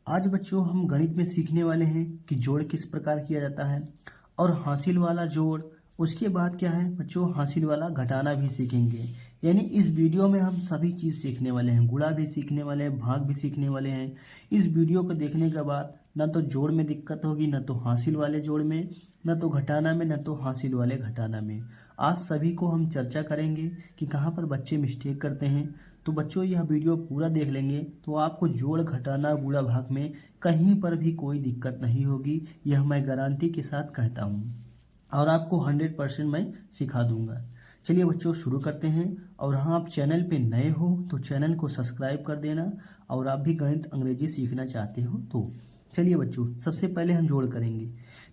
आज बच्चों हम गणित में सीखने वाले हैं कि जोड़ किस प्रकार किया जाता है और हासिल वाला जोड़। उसके बाद क्या है बच्चों, हासिल वाला घटाना भी सीखेंगे। यानी इस वीडियो में हम सभी चीज़ सीखने वाले हैं, गुणा भी सीखने वाले हैं, भाग भी सीखने वाले हैं। इस वीडियो को देखने के बाद ना तो जोड़ में दिक्कत होगी, ना तो हासिल वाले जोड़ में, ना तो घटाना में, ना तो हासिल वाले घटाना में। आज सभी को हम चर्चा करेंगे कि कहाँ पर बच्चे मिस्टेक करते हैं। तो बच्चों यह वीडियो पूरा देख लेंगे तो आपको जोड़ घटाना गुणा भाग में कहीं पर भी कोई दिक्कत नहीं होगी, यह मैं गारंटी के साथ कहता हूँ और आपको 100% मैं सिखा दूंगा। चलिए बच्चों शुरू करते हैं। और हाँ, आप चैनल पे नए हो तो चैनल को सब्सक्राइब कर देना, और आप भी गणित अंग्रेजी सीखना चाहते हो तो। चलिए बच्चों, सबसे पहले हम जोड़ करेंगे।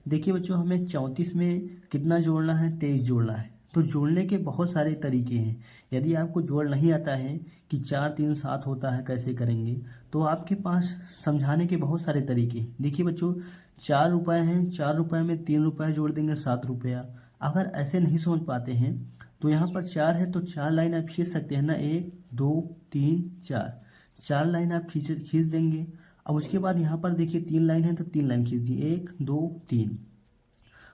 देखिए बच्चों, हमें 34 में कितना जोड़ना है, 23 जोड़ना है। तो जोड़ने के बहुत सारे तरीके हैं। यदि आपको जोड़ नहीं आता है कि 4 3 7 होता है कैसे करेंगे, तो आपके पास समझाने के बहुत सारे तरीके हैं। देखिए बच्चों, 4 रुपये हैं, 4 रुपये में 3 रुपये जोड़ देंगे 7 रुपया। अगर ऐसे नहीं समझ पाते हैं तो यहाँ पर 4 है तो 4 लाइन आप खींच सकते हैं ना, 1 2 3 4, 4 लाइन आप खींच देंगे। अब उसके बाद यहाँ पर देखिए 3 लाइन है तो 3 लाइन खींच दी, 1 2 3।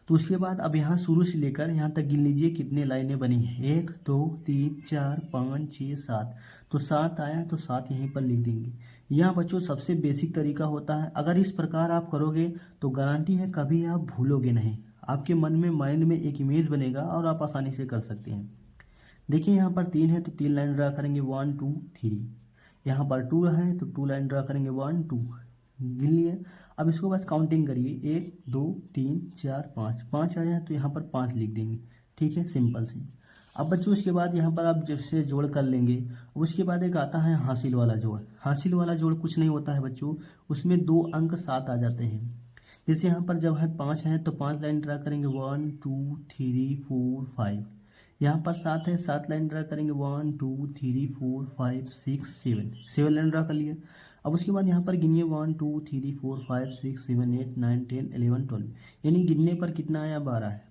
तो उसके बाद अब यहाँ शुरू से लेकर यहाँ तक गिन लीजिए कितने लाइनें बनी हैं, 1 2 3 4 5 6 7। तो 7 आया तो 7 यहीं पर लिख देंगे। यह बच्चों सबसे बेसिक तरीका होता है। अगर इस प्रकार आप करोगे तो गारंटी है कभी आप भूलोगे नहीं। आपके मन में, माइंड में एक इमेज बनेगा और आप आसानी से कर सकते हैं। देखिए यहाँ पर 3 है तो 3 लाइन ड्रा करेंगे, 1 2 3। यहाँ पर 2 है तो 2 लाइन ड्रा करेंगे, 1 2, गिन लिए। अब इसको बस काउंटिंग करिए, 1 2 3 4 5, 5 आया है तो यहाँ पर 5 लिख देंगे। ठीक है, सिंपल सी। अब बच्चों उसके बाद यहाँ पर आप जैसे जोड़ कर लेंगे, उसके बाद एक आता है हासिल वाला जोड़। हासिल वाला जोड़ कुछ नहीं होता है बच्चों, उसमें 2 अंक 7 आ जाते हैं। जैसे यहाँ पर जब है 5 है तो 5 लाइन ड्रा करेंगे, 1 2 3 4 5। यहाँ पर 7 है, 7 लाइन ड्रा करेंगे, 1 2 3 4 5 6 7, 7 लाइन ड्रा कर लिए। अब उसके बाद यहाँ पर गिनिए, 1 2 3 4 5 6 7 8 9 10 11 12। यानी गिनने पर कितना आया, 12 है,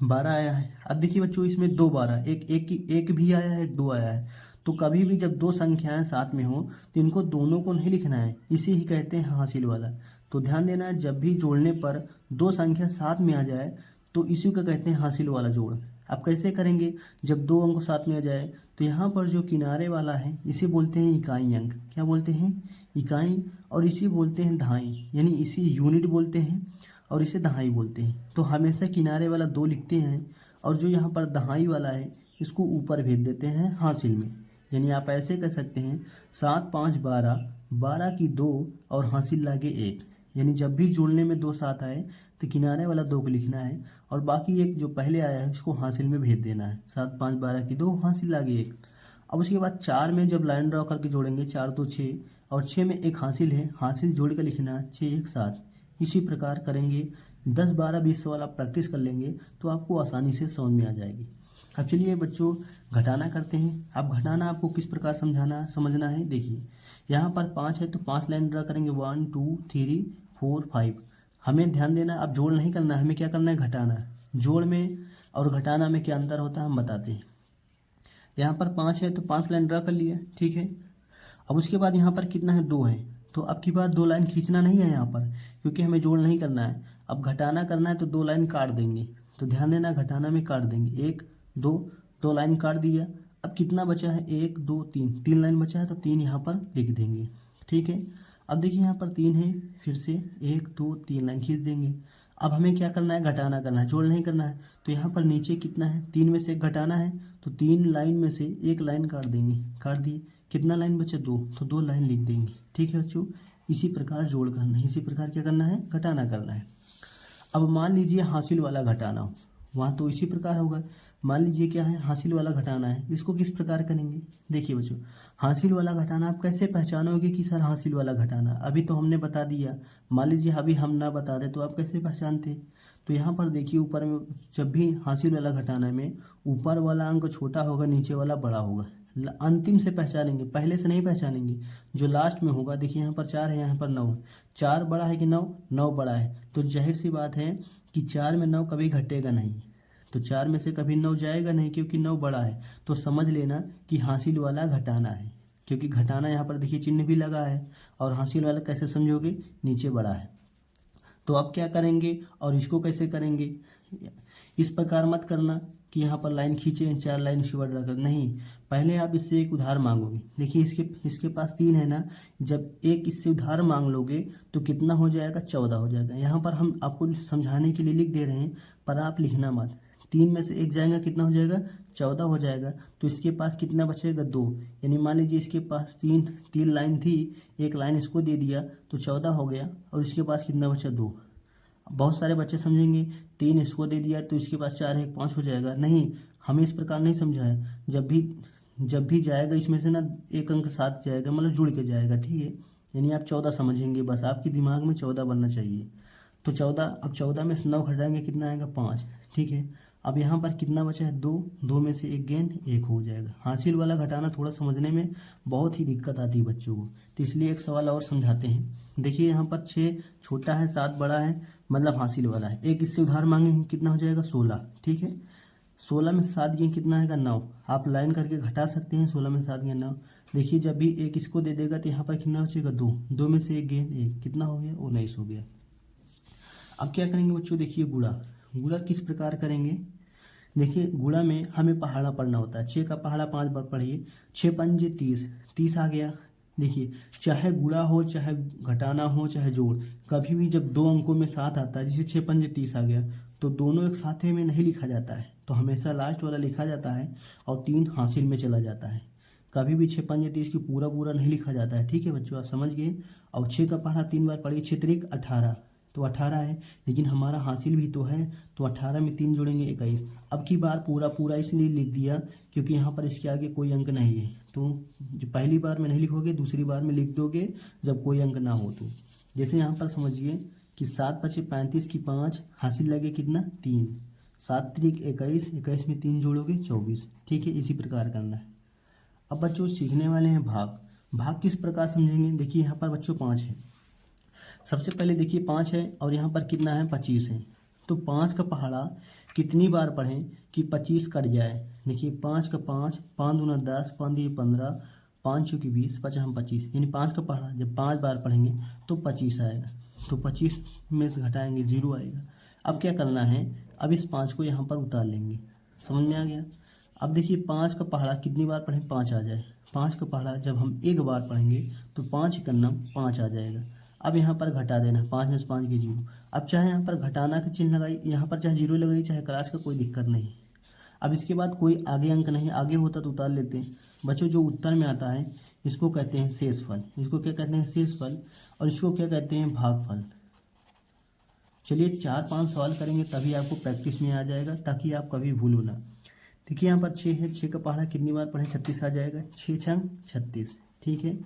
12 आया है। अब देखिए बच्चों, इसमें 2 12, एक भी आया है, एक 2 आया है। तो कभी भी जब दो संख्याएं साथ में हो तो इनको दोनों को नहीं लिखना है, इसे ही कहते हैं हासिल वाला। तो ध्यान देना है, जब भी जोड़ने पर दो संख्या साथ में आ जाए तो इसी को कहते हैं हासिल वाला जोड़। आप कैसे करेंगे, जब दो अंक साथ में आ जाए तो यहाँ पर जो किनारे वाला है इसे बोलते हैं इकाई अंक। क्या बोलते हैं, इकाई। और इसे बोलते हैं दहाई, यानी इसी यूनिट बोलते हैं और इसे दहाई बोलते हैं। तो हमेशा किनारे वाला 2 लिखते हैं और जो यहाँ पर दहाई वाला है इसको ऊपर भेज देते हैं हासिल में। यानी आप ऐसे कह सकते हैं, 7 5 12, 12 की 2 और हासिल लागे 1। यानी जब भी जोड़ने में 2 साथ आए तो किनारे वाला 2 को लिखना है और बाकी एक जो पहले आया है उसको हासिल में भेज देना है। 7 5 12 की 2, हासिल लागे 1। अब उसके बाद 4 में जब लाइन ड्रॉ करके जोड़ेंगे, 4 2 6 और 6 में एक हासिल है, हासिल जोड़ कर लिखना है, 6 1 7। इसी प्रकार करेंगे, 10 12 20 वाला प्रैक्टिस कर लेंगे तो आपको आसानी से समझ में आ जाएगी। अब चलिए बच्चों घटाना करते हैं। अब घटाना आपको किस प्रकार समझना है, देखिए यहाँ पर 5 है तो 5 लाइन ड्रा करेंगे, 1 2 3 4 5। हमें ध्यान देना, अब जोड़ नहीं करना है, हमें क्या करना है, घटाना है। जोड़ में और घटाना में क्या अंतर होता है हम बताते हैं। यहाँ पर 5 है तो 5 लाइन ड्रा कर लिया, ठीक है। अब उसके बाद यहाँ पर कितना है, 2 है। तो अब की बार 2 लाइन खींचना नहीं है यहाँ पर, क्योंकि हमें जोड़ नहीं करना है। अब घटाना करना है तो 2 लाइन काट देंगे। तो ध्यान देना, घटाना में काट देंगे, 1 2, 2 लाइन काट दिया। अब कितना बचा है, 1 2 3, 3 लाइन बचा है तो 3 यहाँ पर लिख देंगे, ठीक है। अब देखिए यहाँ पर 3 है, फिर से 1 2 3 लाइन खींच देंगे। अब हमें क्या करना है, घटाना करना है, जोड़ नहीं करना है। तो यहाँ पर नीचे कितना है, 3 में से एक घटाना है तो 3 लाइन में से एक लाइन काट देंगे, काट दिए। कितना लाइन बचे, 2, तो 2 लाइन लिख देंगे, ठीक है बच्चों। इसी प्रकार जोड़ करना है, इसी प्रकार क्या करना है, घटाना करना है। अब मान लीजिए हासिल वाला घटाना हो, वहाँ तो इसी प्रकार होगा। मान लीजिए क्या है, हासिल वाला घटाना है, इसको किस प्रकार करेंगे। देखिए बच्चों, हासिल वाला घटाना आप कैसे पहचानोगे कि सर हासिल वाला घटाना, अभी तो हमने बता दिया। मान लीजिए अभी हम ना बता दें तो आप कैसे पहचानते। तो यहाँ पर देखिए, ऊपर में जब भी हासिल वाला घटाना में ऊपर वाला अंक छोटा होगा, नीचे वाला बड़ा होगा। अंतिम से पहचानेंगे, पहले से नहीं पहचानेंगे। जो लास्ट में होगा, देखिए यहाँ पर 4 है, यहाँ पर 9 है। 4 बड़ा है कि 9, 9 बड़ा है। तो जाहिर सी बात है कि 4 में 9 कभी घटेगा नहीं, तो 4 में से कभी 9 जाएगा नहीं, क्योंकि 9 बड़ा है। तो समझ लेना कि हासिल वाला घटाना है। क्योंकि घटाना यहाँ पर देखिए चिन्ह भी लगा है, और हासिल वाला कैसे समझोगे, नीचे बड़ा है। तो आप क्या करेंगे और इसको कैसे करेंगे, इस प्रकार मत करना कि यहाँ पर लाइन खींचे 4 लाइन उसके बाद ड्रा कर, नहीं, पहले आप इससे एक उधार मांगोगे। देखिए इसके पास 3 है ना, जब एक इससे उधार मांग लोगे तो कितना हो जाएगा, 14 हो जाएगा। यहाँ पर हम आपको समझाने के लिए लिख दे रहे हैं, पर आप लिखना मत। 3 में से 1 जाएगा, कितना हो जाएगा, 14 हो जाएगा। तो इसके पास कितना बचेगा, 2। यानी मान लीजिए इसके पास तीन लाइन थी, एक लाइन इसको दे दिया तो 14 हो गया, और इसके पास कितना बचा, 2। बहुत सारे बच्चे समझेंगे 3 इसको दे दिया तो इसके पास 4 है, 5 हो जाएगा। नहीं, हमें इस प्रकार नहीं समझा है। जब भी जाएगा इसमें से ना एक अंक साथ जाएगा, मतलब जुड़ के जाएगा, ठीक है। यानी आप 14 समझेंगे, बस आपके दिमाग में 14 बनना चाहिए। तो 14, अब 14 में से 9 घटाएंगे, कितना आएगा, 5, ठीक है। अब यहाँ पर कितना बचा है, 2 में से 1 गेंद 1 हो जाएगा। हासिल वाला घटाना थोड़ा समझने में बहुत ही दिक्कत आती है बच्चों को, तो इसलिए एक सवाल और समझाते हैं। देखिए यहाँ पर 6 छोटा है, 7 बड़ा है, मतलब हासिल वाला है। एक इससे उधार मांगेंगे, कितना हो जाएगा, 16, ठीक है। 16 में 7 गए कितना आएगा, 9। आप लाइन करके घटा सकते हैं, 16 में 7 गए 9। देखिए जब भी एक इसको दे देगा तो यहाँ पर कितना बचेगा, 2 में से 1 गेंद 1, कितना हो गया, 19 हो गया। अब क्या करेंगे बच्चों, देखिए गुणा किस प्रकार करेंगे। देखिए गुणा में हमें पहाड़ा पढ़ना होता है। 6 का पहाड़ा 5 बार पढ़िए, 6 पंजे 30, 30 आ गया। देखिए चाहे गुणा हो, चाहे घटाना हो, चाहे जोड़, कभी भी जब 2 अंकों में साथ आता है, जैसे 6 पंजे 30 आ गया, तो दोनों एक साथ में नहीं लिखा जाता है, तो हमेशा लास्ट वाला लिखा जाता है और 3 हासिल में चला जाता है। कभी भी 6 पंजे 30 की पूरा नहीं लिखा जाता है, ठीक है बच्चों, आप समझ गए। और 6 का पहाड़ा 3 बार पढ़िए, 6 त्रिक 18, तो 18 है, लेकिन हमारा हासिल भी तो है, तो 18 में 3 जोड़ेंगे 21। अब की बार पूरा इसलिए लिख दिया क्योंकि यहाँ पर इसके आगे कोई अंक नहीं है, तो जो पहली बार में नहीं लिखोगे, दूसरी बार में लिख दोगे जब कोई अंक ना हो तो। जैसे यहाँ पर समझिए कि 7 पचे 35 की 5, हासिल लगे कितना, 3, 7 त्रिक 21, 21 में 3 जोड़ोगे 24, ठीक है। इसी प्रकार करना है। अब बच्चों सीखने वाले हैं भाग किस प्रकार समझेंगे। देखिए यहाँ पर बच्चों 5 है, सबसे पहले देखिए 5 है और यहाँ पर कितना है, 25 है। तो 5 का पहाड़ा कितनी बार पढ़ें कि 25 कट जाए। देखिए 5 का 5, 5 दूना 10, 5 दिए 15, 5 चौकी 20, 5 हम 25, यानी 5 का पहाड़ा जब 5 बार पढ़ेंगे तो 25 आएगा। तो 25 में से घटाएंगे 0 आएगा। अब क्या करना है, अब इस 5 को यहाँ पर उतार लेंगे, समझ में आ गया। अब देखिए 5 का पहाड़ा कितनी बार पढ़ें, 5 आ जाए। 5 का पहाड़ा जब हम 1 बार पढ़ेंगे तो 5 का नाम 5 आ जाएगा। अब यहाँ पर घटा देना, 5 में से 5 की 0। अब चाहे यहाँ पर घटाना का चिन्ह लगाई, यहाँ पर चाहे 0 लगाई, चाहे क्लास का, कोई दिक्कत नहीं। अब इसके बाद कोई आगे अंक नहीं, आगे होता तो उतार लेते हैं। बच्चों जो उत्तर में आता है इसको कहते हैं शेषफल। इसको क्या कहते हैं, शेषफल, और इसको क्या कहते हैं, भागफल। चलिए 4-5 सवाल करेंगे तभी आपको प्रैक्टिस में आ जाएगा, ताकि आप कभी भूलो ना। देखिए यहाँ पर 6 है, 6 का पहाड़ा कितनी बार पढ़ें, 36 आ जाएगा। 6 छंग 36, ठीक है।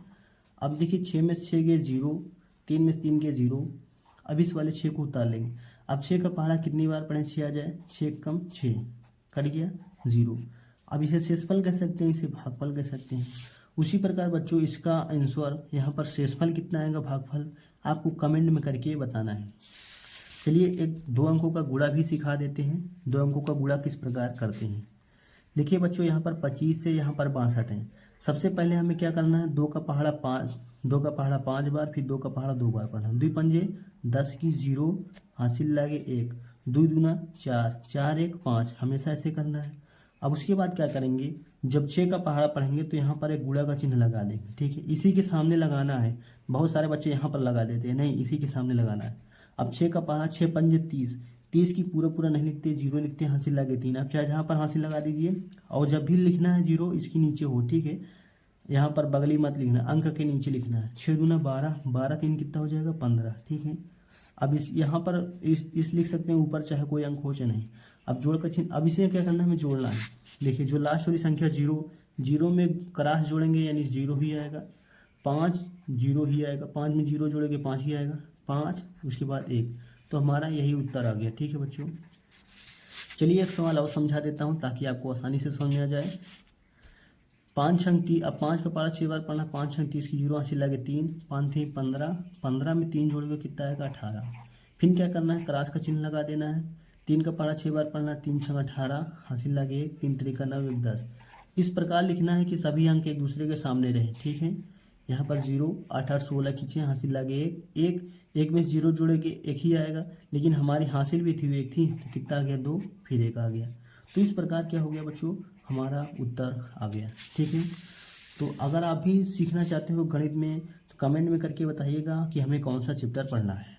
अब देखिए 6 में से 6 गए 0, 3 में से 3 गए 0। अब इस वाले 6 को उतार लेंगे। अब 6 का पहाड़ा कितनी बार पढ़ें, 6 आ जाए, 6 कम 6, कट गया 0। अब इसे शेषफल कह सकते हैं, इसे भागफल कह सकते हैं। उसी प्रकार बच्चों इसका आंसर यहाँ पर शेषफल कितना आएगा, भागफल, आपको कमेंट में करके बताना है। चलिए एक 2 अंकों का गुणा भी सिखा देते हैं। 2 अंकों का गुणा किस प्रकार करते हैं। देखिए बच्चों यहाँ पर 25 से यहाँ पर 62 है। सबसे पहले हमें क्या करना है, 2 का पहाड़ा 5 बार, फिर 2 का पहाड़ा 2 बार पढ़ना। 2 पंजे 10 की 0, हासिल लागे 1, 2 दूना 4, 4 1 5, हमेशा ऐसे करना है। अब उसके बाद क्या करेंगे, जब 6 का पहाड़ा पढ़ेंगे तो यहाँ पर एक गुणा का चिन्ह लगा देंगे, ठीक है। इसी के सामने लगाना है, बहुत सारे बच्चे यहाँ पर लगा देते हैं, नहीं, इसी के सामने लगाना है। अब 6 का पहाड़ा 6 पंजे 30, 30 की पूरा नहीं लिखते, 0 लिखते हैं, हासिल लगे 3। अब चाहे जहाँ पर हासिल लगा दीजिए, और जब भी लिखना है 0 इसके नीचे हो, ठीक है। यहाँ पर बगली मत लिखना, अंक के नीचे लिखना है। 6 दूना 12, 12 3 कितना हो जाएगा, 15, ठीक है। अब इस यहाँ पर इस लिख सकते हैं ऊपर, चाहे कोई अंक हो चाहे नहीं। अब जोड़ का चिन्ह, अब इसे क्या करना है, हमें जोड़ना है। देखिए जो लास्ट वाली संख्या 0 में क्रॉस जोड़ेंगे यानी 0 ही आएगा। 5 0 ही आएगा, 5 में 0 जोड़ेंगे 5 ही आएगा, 5 उसके बाद 1, तो हमारा यही उत्तर आ गया, ठीक है बच्चों। चलिए एक सवाल और समझा देता हूँ ताकि आपको आसानी से समझ में आ जाए। 5 छंग 30, अब 5 का पहाड़ा 6 बार पढ़ना, 5 छंग 30 की 0, हासिल लगे 3, 5 थे 15, 15 में 3 जोड़ेंगे कितना आएगा, 18। फिर क्या करना है, क्रॉस का चिन्ह लगा देना है। 3 का पहाड़ा 6 बार पढ़ना, 3 छंग 18, हासिल लगे 1, 3 त्रिका 9, 1 10। इस प्रकार लिखना है कि सभी अंक एक दूसरे के सामने रहें, ठीक है। यहाँ पर 0 8 8 16 खींचे, हासिल लागे एक में 0 जोड़ेंगे 1 ही आएगा, लेकिन हमारी हासिल भी थी 1 थी, तो कितना आ गया 2, फिर 1 आ गया। तो इस प्रकार क्या हो गया बच्चों, हमारा उत्तर आ गया, ठीक है। तो अगर आप भी सीखना चाहते हो गणित में तो कमेंट में करके बताइएगा कि हमें कौन सा चैप्टर पढ़ना है।